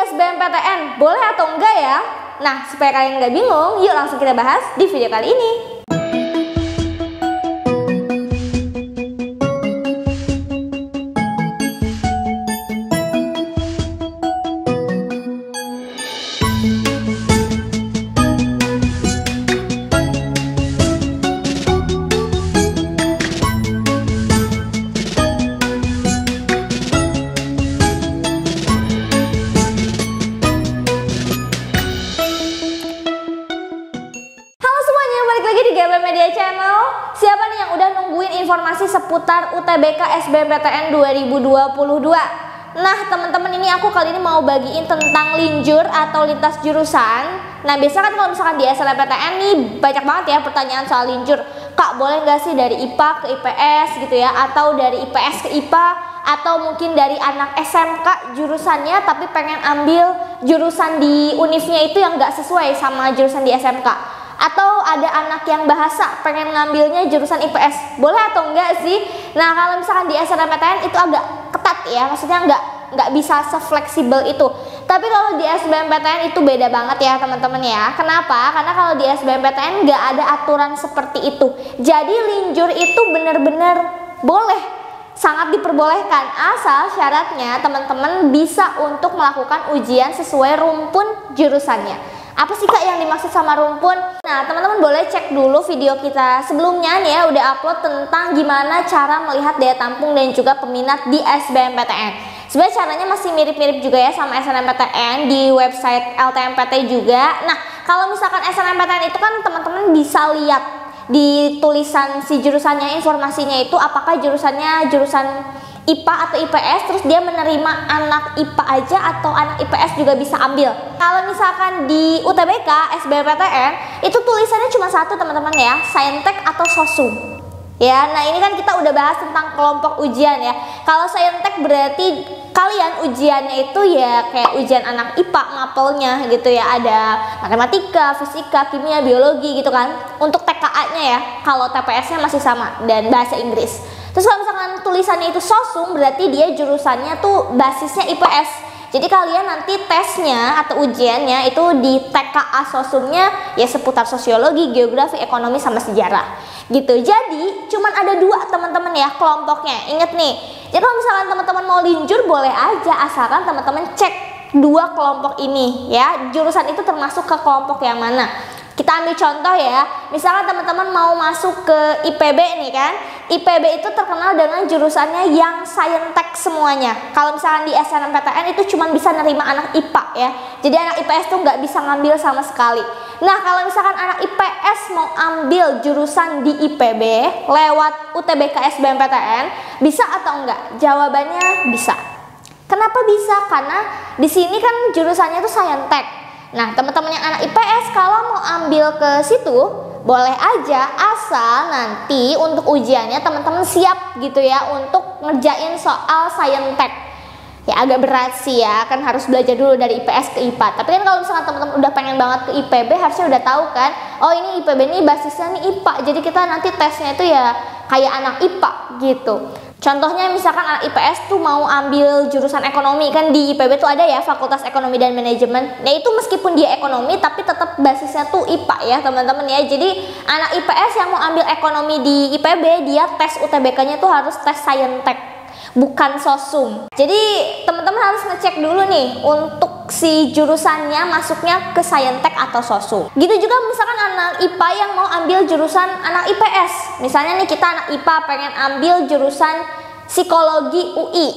SBMPTN boleh atau enggak ya? Nah, supaya kalian nggak bingung, yuk langsung kita bahas di video kali ini. Media Channel. Siapa nih yang udah nungguin informasi seputar UTBK SBMPTN 2022? Nah, teman-teman, ini aku kali ini mau bagiin tentang linjur atau lintas jurusan. Nah, biasa kan kalau misalkan di SNMPTN nih banyak banget ya pertanyaan soal linjur. Kak, boleh nggak sih dari IPA ke IPS gitu ya, atau dari IPS ke IPA, atau mungkin dari anak SMK jurusannya tapi pengen ambil jurusan di univnya itu yang nggak sesuai sama jurusan di SMK. Atau ada anak yang bahasa pengen ngambilnya jurusan IPS, boleh atau enggak sih? Nah, kalau misalkan di SNMPTN itu agak ketat ya, maksudnya nggak bisa sefleksibel itu. Tapi kalau di SBMPTN itu beda banget ya teman-teman ya. Kenapa? Karena kalau di SBMPTN nggak ada aturan seperti itu. Jadi linjur itu benar-benar boleh, sangat diperbolehkan, asal syaratnya teman-teman bisa untuk melakukan ujian sesuai rumpun jurusannya. Apa sih Kak yang dimaksud sama rumpun? Nah, teman-teman boleh cek dulu video kita sebelumnya nih ya, udah upload tentang gimana cara melihat daya tampung dan juga peminat di SBMPTN. Sebenarnya caranya masih mirip-mirip juga ya sama SNMPTN di website LTMPT juga. Nah, kalau misalkan SNMPTN itu kan teman-teman bisa lihat di tulisan si jurusannya, informasinya itu apakah jurusannya jurusan IPA atau IPS, terus dia menerima anak IPA aja atau anak IPS juga bisa ambil. Kalau misalkan di UTBK SBMPTN itu tulisannya cuma satu teman-teman ya, Saintek atau Sosum. Ya, nah ini kan kita udah bahas tentang kelompok ujian ya. Kalau Saintek berarti kalian ujiannya itu ya kayak ujian anak IPA mapelnya gitu ya, ada matematika, fisika, kimia, biologi gitu kan. Untuk TKA-nya ya, kalau TPS-nya masih sama dan bahasa Inggris. Terus kalau misalkan tulisannya itu Sosum berarti dia jurusannya tuh basisnya IPS. Jadi kalian nanti tesnya atau ujiannya itu di TKA Sosumnya ya seputar sosiologi, geografi, ekonomi, sama sejarah gitu. Jadi cuman ada dua teman-teman ya kelompoknya. Ingat nih, jadi kalau misalkan teman-teman mau linjur boleh aja, asalkan teman-teman cek dua kelompok ini ya, jurusan itu termasuk ke kelompok yang mana. Kita ambil contoh ya, misalkan teman-teman mau masuk ke IPB nih kan, IPB itu terkenal dengan jurusannya yang Saintek semuanya. Kalau misalkan di SNMPTN itu cuma bisa nerima anak IPA ya, jadi anak IPS tuh nggak bisa ngambil sama sekali. Nah, kalau misalkan anak IPS mau ambil jurusan di IPB lewat UTBK SBMPTN, bisa atau enggak? Jawabannya bisa. Kenapa bisa? Karena di sini kan jurusannya tuh Saintek. Nah, teman-teman yang anak IPS kalau mau ambil ke situ boleh aja, asal nanti untuk ujiannya teman-teman siap gitu ya untuk ngerjain soal Saintek. Ya agak berat sih ya, kan harus belajar dulu dari IPS ke IPA. Tapi kan kalau misalnya teman-teman udah pengen banget ke IPB, harusnya udah tahu kan, oh ini IPB ini basisnya nih IPA, jadi kita nanti tesnya itu ya kayak anak IPA gitu. Contohnya misalkan anak IPS tuh mau ambil jurusan ekonomi, kan di IPB tuh ada ya Fakultas Ekonomi dan Manajemen. Nah itu meskipun dia ekonomi tapi tetap basisnya tuh IPA ya teman-teman ya. Jadi anak IPS yang mau ambil ekonomi di IPB, dia tes UTBK-nya tuh harus tes Saintek, bukan Sosum. Jadi teman-teman harus ngecek dulu nih untuk si jurusannya masuknya ke Saintek atau Sosum. Gitu juga misalkan anak IPA yang mau ambil jurusan anak IPS. Misalnya nih kita anak IPA pengen ambil jurusan psikologi UI.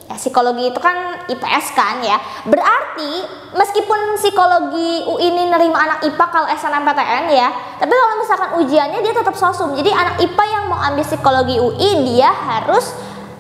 Ya, psikologi itu kan IPS kan ya. Berarti meskipun psikologi UI ini nerima anak IPA kalau SNMPTN ya, tapi kalau misalkan ujiannya dia tetap Sosum. Jadi anak IPA yang mau ambil psikologi UI dia harus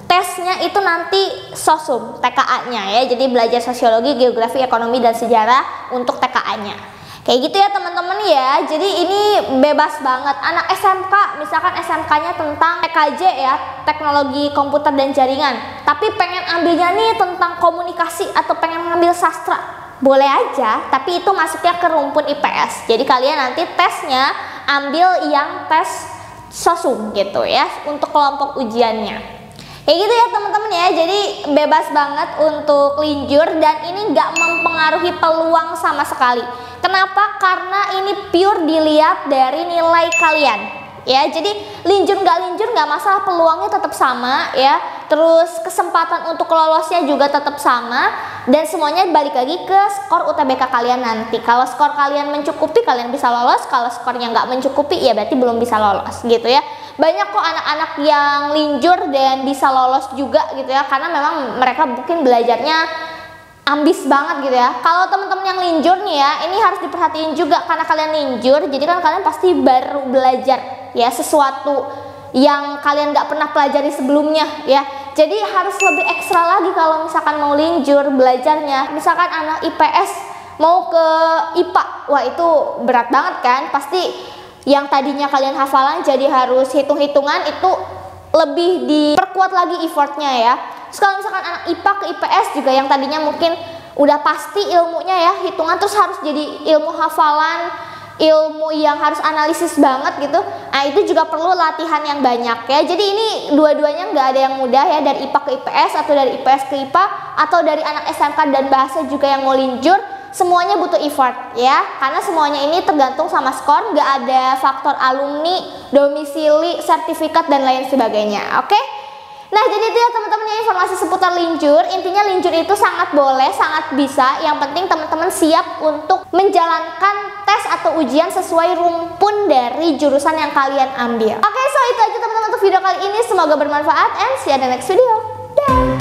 tesnya itu nanti Sosum, TKA-nya ya. Jadi belajar sosiologi, geografi, ekonomi, dan sejarah untuk TKA-nya. Kayak gitu ya teman-teman ya. Jadi ini bebas banget. Anak SMK, misalkan SMK-nya tentang TKJ ya, teknologi komputer dan jaringan, tapi pengen ambilnya nih tentang komunikasi atau pengen ngambil sastra, boleh aja, tapi itu masuknya ke rumpun IPS. Jadi kalian nanti tesnya ambil yang tes Sosum gitu ya untuk kelompok ujiannya. Kayak gitu ya teman-teman ya, jadi bebas banget untuk linjur dan ini nggak mempengaruhi peluang sama sekali. Kenapa? Karena ini pure dilihat dari nilai kalian ya. Jadi linjur nggak masalah, peluangnya tetap sama ya. Terus kesempatan untuk lolosnya juga tetap sama dan semuanya balik lagi ke skor UTBK kalian nanti. Kalau skor kalian mencukupi kalian bisa lolos, kalau skornya nggak mencukupi ya berarti belum bisa lolos gitu ya. Banyak kok anak-anak yang linjur dan bisa lolos juga gitu ya, karena memang mereka mungkin belajarnya ambis banget gitu ya. Kalau teman-teman yang linjur nih ya, ini harus diperhatiin juga karena kalian linjur, jadi kan kalian pasti baru belajar ya sesuatu yang kalian nggak pernah pelajari sebelumnya ya. Jadi harus lebih ekstra lagi kalau misalkan mau linjur belajarnya. Misalkan anak IPS mau ke IPA, wah itu berat banget kan, pasti yang tadinya kalian hafalan jadi harus hitung-hitungan, itu lebih diperkuat lagi effortnya ya. Terus kalau misalkan anak IPA ke IPS juga yang tadinya mungkin udah pasti ilmunya ya hitungan, terus harus jadi ilmu hafalan, ilmu yang harus analisis banget gitu. Nah itu juga perlu latihan yang banyak ya. Jadi ini dua-duanya nggak ada yang mudah ya, dari IPA ke IPS atau dari IPS ke IPA atau dari anak SMK dan bahasa juga yang mau linjur. Semuanya butuh effort ya, karena semuanya ini tergantung sama skor, nggak ada faktor alumni, domisili, sertifikat dan lain sebagainya. Oke? Nah jadi itu ya teman-teman ya informasi seputar linjur. Intinya linjur itu sangat boleh, sangat bisa. Yang penting teman-teman siap untuk menjalankan tes atau ujian sesuai rumpun dari jurusan yang kalian ambil. Oke, so itu aja teman-teman untuk video kali ini. Semoga bermanfaat and see you in the next video. Dah.